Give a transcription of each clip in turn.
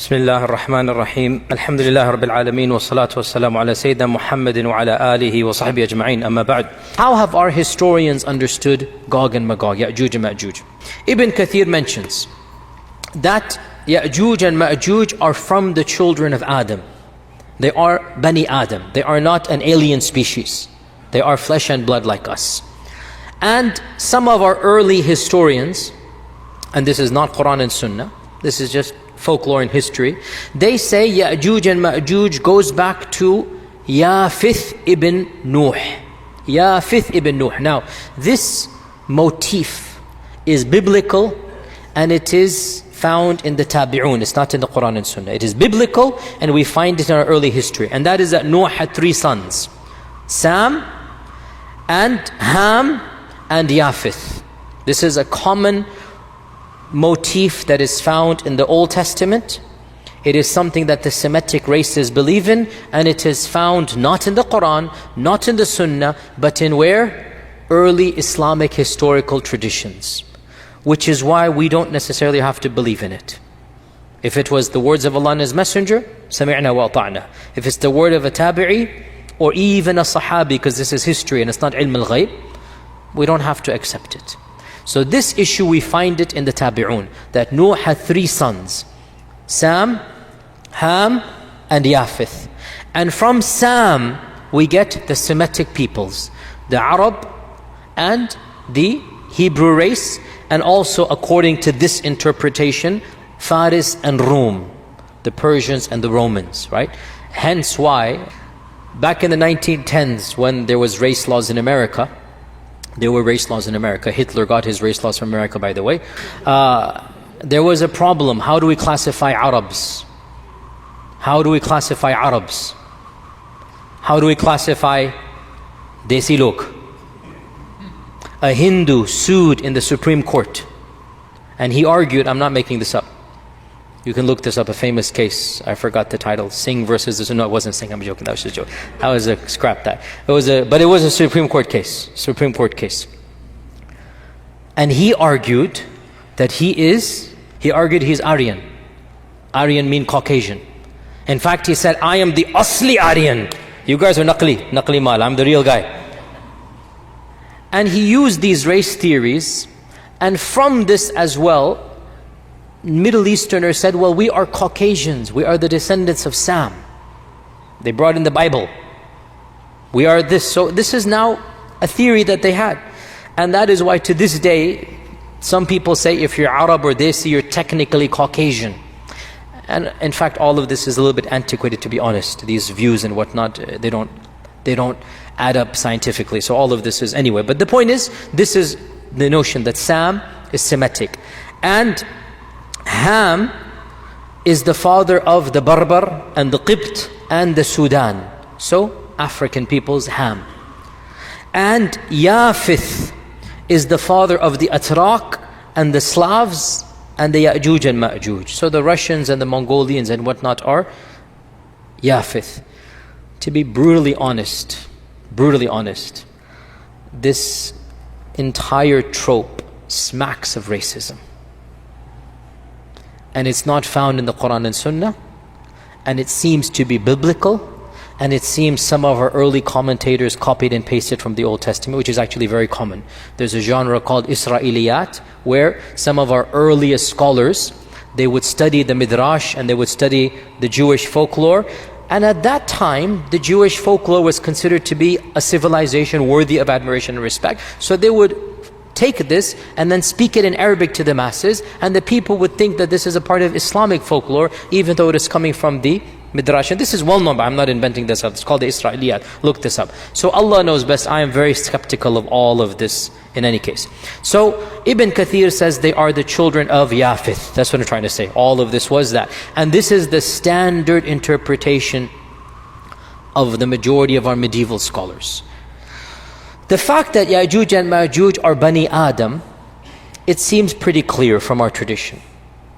بسم الله الرحمن الرحيم الحمد لله رب العالمين والصلاة والسلام على سيدنا محمد وعلى آله وصحبه أجمعين أما بعد. How have our historians understood Gog and Magog, Yajuj and Majuj? Ibn Kathir mentions that Yajuj and Majuj are from the children of Adam. They are Bani Adam. They are not an alien species. They are flesh and blood like us. And some of our early historians, and this is not Quran and Sunnah, this is just folklore and history, they say Yajuj and Majuj goes back to Yafith ibn Nuh. Yafith ibn Nuh. Now, this motif is biblical and it is found in the Tabi'un. It's not in the Quran and Sunnah. It is biblical and we find it in our early history. And that is that Noah had 3 sons. Sam and Ham and Yafith. This is a common motif that is found in the Old Testament. It is something that the Semitic races believe in, and it is found not in the Quran, not in the Sunnah, but in where? Early Islamic historical traditions. Which is why we don't necessarily have to believe in it. If it was the words of Allah and His Messenger, سَمِعْنَا وَأَطَعْنَا. If it's the word of a tabi'i, or even a sahabi, because this is history and it's not ilm al-ghayb, we don't have to accept it. So this issue we find it in the Tabi'un, that Noah had 3 sons, Sam, Ham and Yafith. And from Sam we get the Semitic peoples, the Arab and the Hebrew race, and also according to this interpretation, Faris and Rum, the Persians and the Romans, right? Hence why back in the 1910s when there was race laws in America, there were race laws in America. Hitler got his race laws from America, by the way. There was a problem. How do we classify Arabs? How do we classify Arabs? How do we classify Desi log? A Hindu sued in the Supreme Court. And he argued, I'm not making this up. You can look this up, a famous case. I forgot the title. Singh versus this. No, it wasn't Singh. I'm joking. That was just a joke. That was a scrap that. But it was a Supreme Court case. Supreme Court case. And he argued that he argued he's Aryan. Aryan mean Caucasian. In fact, he said, I am the Asli Aryan. You guys are Naqli Mal. I'm the real guy. And he used these race theories. And from this as well, Middle Easterners said, well, we are Caucasians. We are the descendants of Sam. They brought in the Bible. We are this. So this is now a theory that they had. And that is why to this day, some people say if you're Arab or Desi, you're technically Caucasian. And in fact, all of this is a little bit antiquated, to be honest. These views and whatnot, they don't add up scientifically. So all of this is anyway. But the point is, this is the notion that Sam is Semitic. And Ham is the father of the Barbar and the Qibt and the Sudan. So African peoples, Ham. And Yafith is the father of the Atrak and the Slavs and the Yajuj and Majuj. So the Russians and the Mongolians and whatnot are Yafith. To be brutally honest, this entire trope smacks of racism. And it's not found in the Quran and Sunnah, and it seems to be biblical, and it seems some of our early commentators copied and pasted from the Old Testament, which is actually very common. There's a genre called Israeliyat, where some of our earliest scholars, they would study the Midrash and they would study the Jewish folklore. And at that time, the Jewish folklore was considered to be a civilization worthy of admiration and respect. So they would take this and then speak it in Arabic to the masses, and the people would think that this is a part of Islamic folklore, even though it is coming from the Midrash. And this is well known, but I'm not inventing this up. It's called the Israeliyat. Look this up. So Allah knows best. I am very skeptical of all of this in any case. So Ibn Kathir says they are the children of Yafith. That's what I'm trying to say. All of this was that. And this is the standard interpretation of the majority of our medieval scholars. The fact that Yajuj and Majuj are Bani Adam, it seems pretty clear from our tradition.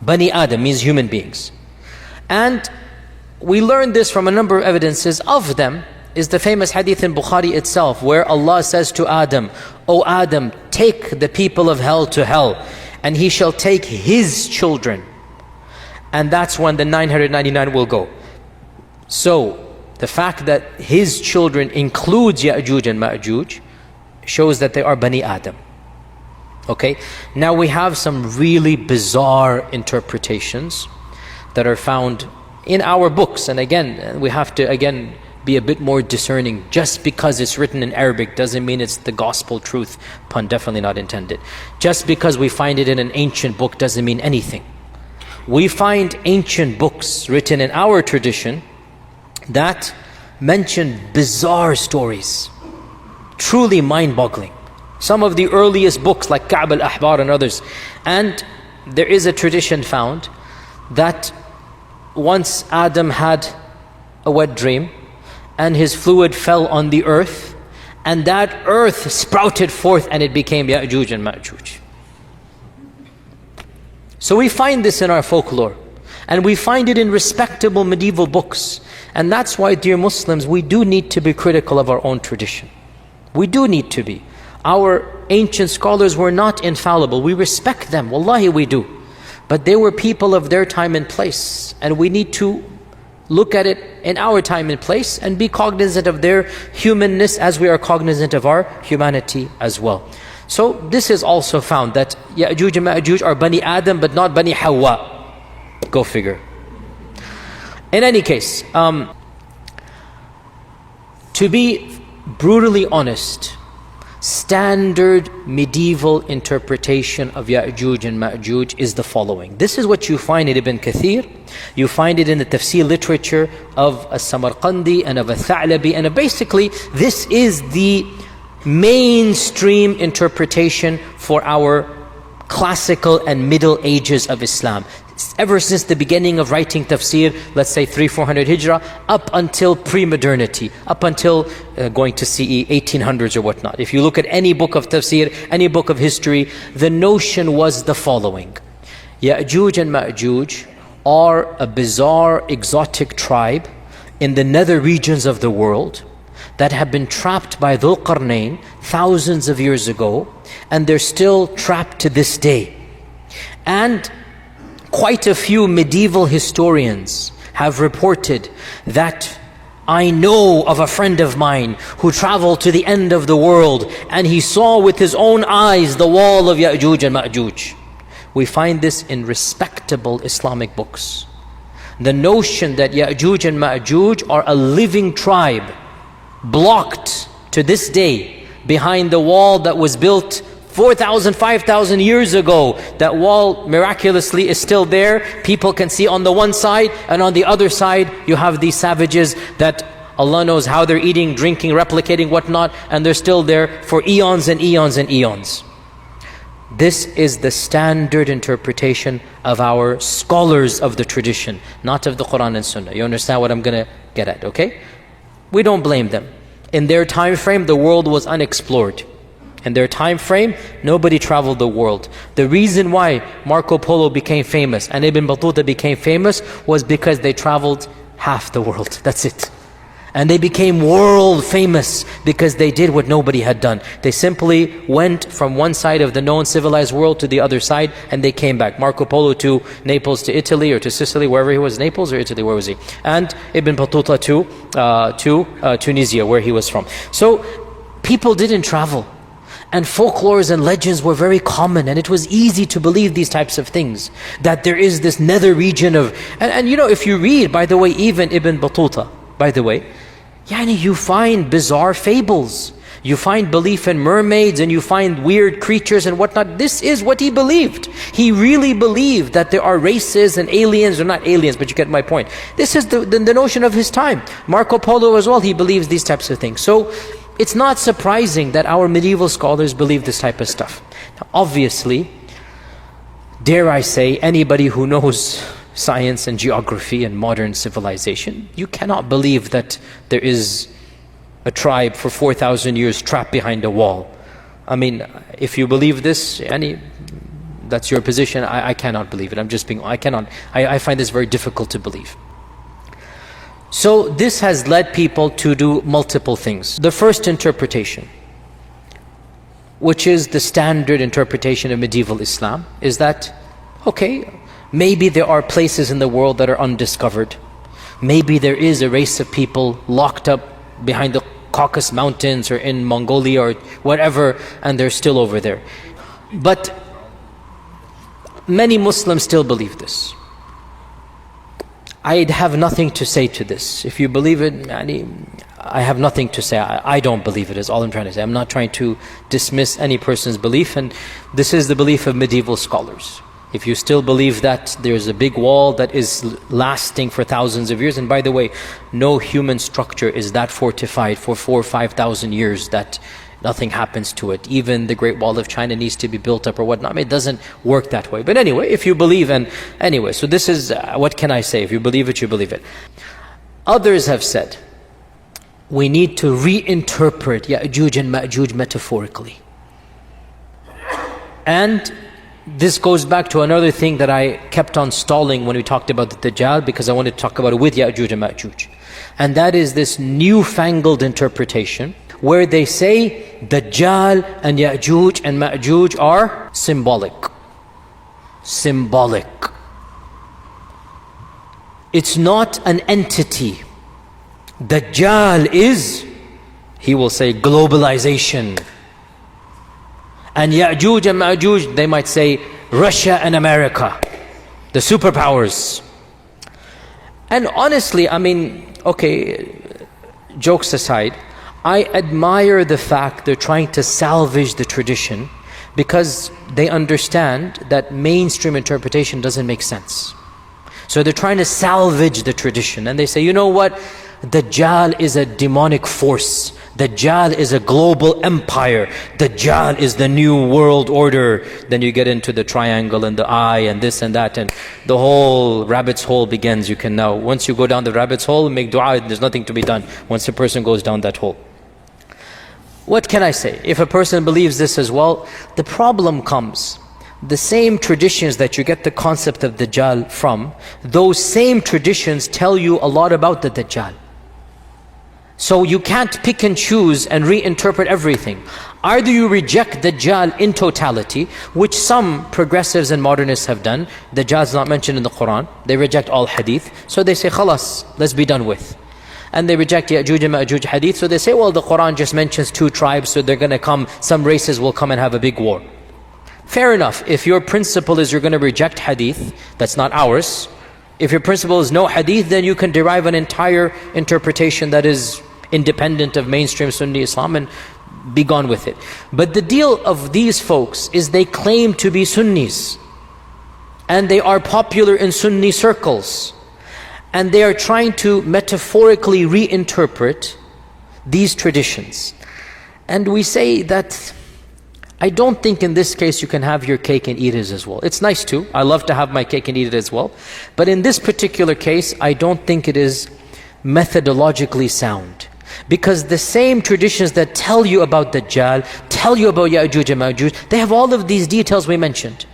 Bani Adam means human beings. And we learn this from a number of evidences. Of them is the famous hadith in Bukhari itself, where Allah says to Adam, O Adam, take the people of hell to hell, and he shall take his children. and that's when the 999 will go. So the fact that his children includes Ya'juj and Ma'juj shows that they are Bani Adam. Okay, now we have some really bizarre interpretations that are found in our books, and again we have to be a bit more discerning. Just because it's written in Arabic doesn't mean it's the gospel truth, pun definitely not intended. Just because we find it in an ancient book doesn't mean anything. We find ancient books written in our tradition that mention bizarre stories, truly mind-boggling. Some of the earliest books like Ka'b al-Ahbar and others. And there is a tradition found that once Adam had a wet dream and his fluid fell on the earth, and that earth sprouted forth and it became Ya'juj and Ma'juj. So we find this in our folklore, and we find it in respectable medieval books. And that's why, dear Muslims, we do need to be critical of our own tradition. We do need to be. Our ancient scholars were not infallible. We respect them, wallahi we do. But they were people of their time and place, and we need to look at it in our time and place and be cognizant of their humanness as we are cognizant of our humanity as well. So this is also found that Ya'juj and Ma'juj are Bani Adam but not Bani Hawa. Go figure. In any case, to be brutally honest, standard medieval interpretation of Ya'juj and Ma'juj is the following. This is what you find in Ibn Kathir. You find it in the tafsir literature of As-Samarqandi and of Al-Tha'labi, and basically this is the mainstream interpretation for our classical and middle ages of Islam. Ever since the beginning of writing tafsir, let's say 300-400 Hijrah, up until pre-modernity, up until going to CE 1800s or whatnot. If you look at any book of tafsir, any book of history, the notion was the following. Ya'juj and Ma'juj are a bizarre, exotic tribe in the nether regions of the world that have been trapped by Dhul Qarnayn thousands of years ago, and they're still trapped to this day. And quite a few medieval historians have reported that I know of a friend of mine who traveled to the end of the world and he saw with his own eyes the wall of Ya'juj and Ma'juj. We find this in respectable Islamic books. The notion that Ya'juj and Ma'juj are a living tribe, blocked to this day behind the wall that was built 4,000, 5,000 years ago. That wall miraculously is still there. People can see on the one side, and on the other side you have these savages that Allah knows how they're eating, drinking, replicating, whatnot, and they're still there for eons and eons and eons. This is the standard interpretation of our scholars of the tradition, not of the Quran and Sunnah. You understand what I'm going to get at, okay? We don't blame them. In their time frame, the world was unexplored. In their time frame, nobody traveled the world. The reason why Marco Polo became famous and Ibn Battuta became famous was because they traveled half the world. That's it. And they became world famous because they did what nobody had done. They simply went from one side of the known civilized world to the other side, and they came back. Marco Polo to Naples, to Italy, or to Sicily, wherever he was, Naples or Italy, where was he? And Ibn Battuta to Tunisia, where he was from. So people didn't travel. And folklores and legends were very common, and it was easy to believe these types of things. That there is this nether region of... And you know, if you read, by the way, even Ibn Battuta, by the way, you find bizarre fables. You find belief in mermaids, and you find weird creatures and whatnot. This is what he believed. He really believed that there are races and aliens, or not aliens, but you get my point. This is the notion of his time. Marco Polo as well, he believes these types of things. So it's not surprising that our medieval scholars believe this type of stuff. Now, obviously, dare I say, anybody who knows science and geography and modern civilization, you cannot believe that there is a tribe for 4,000 years trapped behind a wall. I mean, if you believe this, that's your position. I cannot believe it. I find this very difficult to believe. So this has led people to do multiple things. The first interpretation, which is the standard interpretation of medieval Islam, is that, okay, Maybe there are places in the world that are undiscovered. Maybe there is a race of people locked up behind the Caucasus Mountains or in Mongolia or whatever, and they're still over there. But many Muslims still believe this. I'd have nothing to say to this. If you believe it, I have nothing to say. I don't believe it, is all I'm trying to say. I'm not trying to dismiss any person's belief, and this is the belief of medieval scholars. If you still believe that there's a big wall that is lasting for thousands of years, and by the way, no human structure is that fortified for 4,000 or 5,000 years that nothing happens to it. Even the Great Wall of China needs to be built up or whatnot. I mean, it doesn't work that way. But anyway, if you believe, and anyway, so this is, what can I say? If you believe it, you believe it. Others have said, we need to reinterpret Yajuj and Majuj metaphorically. And this goes back to another thing that I kept on stalling when we talked about the Dajjal, because I wanted to talk about it with Yajuj and Majuj. And that is this newfangled interpretation where they say Dajjal and Yajuj and Majuj are symbolic. Symbolic. It's not an entity. Dajjal is, he will say, globalization. And Yajuj and Majuj, they might say Russia and America, the superpowers. And honestly, I mean, okay, jokes aside, I admire the fact they're trying to salvage the tradition, because they understand that mainstream interpretation doesn't make sense. So they're trying to salvage the tradition, and they say, you know what? Dajjal is a demonic force. Dajjal is a global empire. Dajjal is the new world order. Then you get into the triangle and the eye and this and that, and the whole rabbit's hole begins. You can now, once you go down the rabbit's hole, make dua, there's nothing to be done once a person goes down that hole. What can I say? If a person believes this as well, the problem comes. The same traditions that you get the concept of Dajjal from, those same traditions tell you a lot about the Dajjal. So you can't pick and choose and reinterpret everything. Either you reject Dajjal in totality, which some progressives and modernists have done. Dajjal is not mentioned in the Quran. They reject all hadith. So they say, khalas, let's be done with. And they reject Yajuj and Majuj hadith. So they say, well, the Quran just mentions 2 tribes, so they're going to come, some races will come and have a big war. Fair enough. If your principle is you're going to reject hadith, that's not ours. If your principle is no hadith, then you can derive an entire interpretation that is independent of mainstream Sunni Islam and be gone with it. But the deal of these folks is they claim to be Sunnis, and they are popular in Sunni circles, and they are trying to metaphorically reinterpret these traditions. And we say that I don't think in this case you can have your cake and eat it as well. It's nice too. I love to have my cake and eat it as well. But in this particular case, I don't think it is methodologically sound. Because the same traditions that tell you about Dajjal, tell you about Yajuj and Majuj, they have all of these details we mentioned.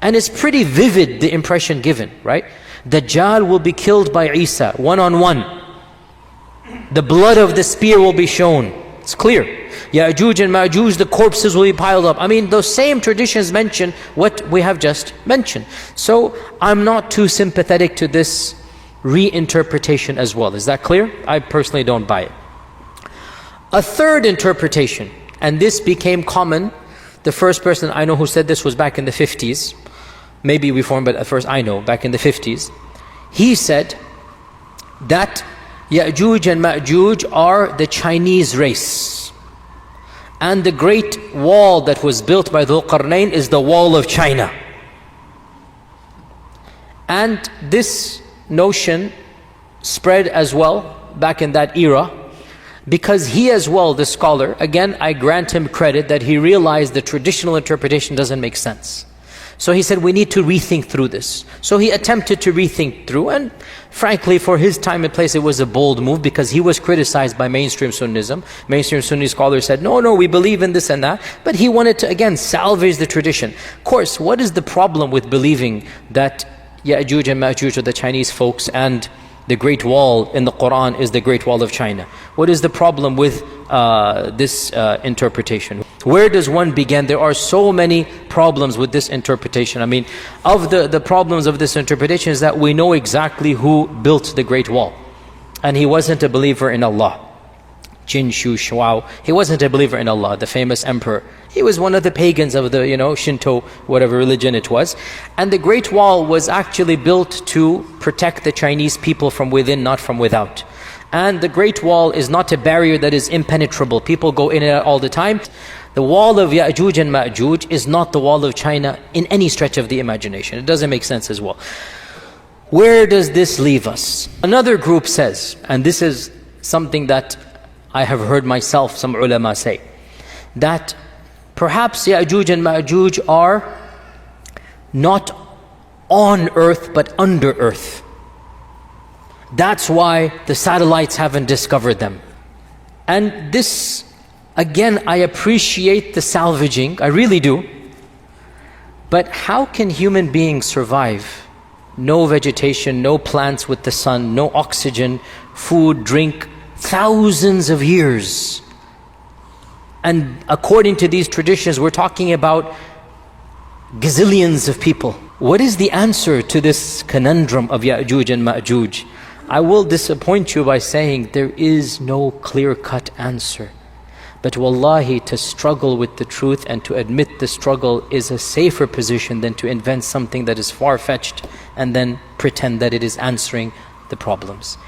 And it's pretty vivid, the impression given, right? Dajjal will be killed by Isa, one-on-one. The blood of the spear will be shown. It's clear. Yajuj and Majuj, the corpses will be piled up. I mean, those same traditions mention what we have just mentioned. So I'm not too sympathetic to this reinterpretation as well. Is that clear? I personally don't buy it. A third interpretation, and this became common. The first person I know who said this was back in the 50s. Maybe reformed, but at first I know, back in the 50s. He said that Yajuj and Majuj are the Chinese race. And the great wall that was built by Dhul Qarnayn is the wall of China. And this notion spread as well back in that era, because he as well, the scholar, again I grant him credit that he realized the traditional interpretation doesn't make sense. So he said we need to rethink through this. So he attempted to rethink through, and frankly for his time and place it was a bold move, because he was criticized by mainstream Sunnism. Mainstream Sunni scholars said, no, we believe in this and that. But he wanted to again salvage the tradition. Of course, what is the problem with believing that Yajuj and Majuj are the Chinese folks and the Great Wall in the Quran is the Great Wall of China. What is the problem with this interpretation? Where does one begin? There are so many problems with this interpretation. I mean, of the problems of this interpretation is that we know exactly who built the Great Wall. And he wasn't a believer in Allah. Jin Shu Shuao. He wasn't a believer in Allah, the famous emperor. He was one of the pagans of the, Shinto, whatever religion it was. And the Great Wall was actually built to protect the Chinese people from within, not from without. And the Great Wall is not a barrier that is impenetrable. People go in and out all the time. The wall of Yajuj and Majuj is not the wall of China in any stretch of the imagination. It doesn't make sense as well. Where does this leave us? Another group says, and this is something that I have heard myself, some ulama say, that perhaps Yajuj and Majuj are not on earth but under earth. That's why the satellites haven't discovered them. And this, again, I appreciate the salvaging, I really do. But how can human beings survive? No vegetation, no plants with the sun, no oxygen, food, drink, thousands of years. And according to these traditions, we're talking about gazillions of people. What is the answer to this conundrum of Yajuj and Majuj? I will disappoint you by saying there is no clear-cut answer. But wallahi, to struggle with the truth and to admit the struggle is a safer position than to invent something that is far-fetched and then pretend that it is answering the problems.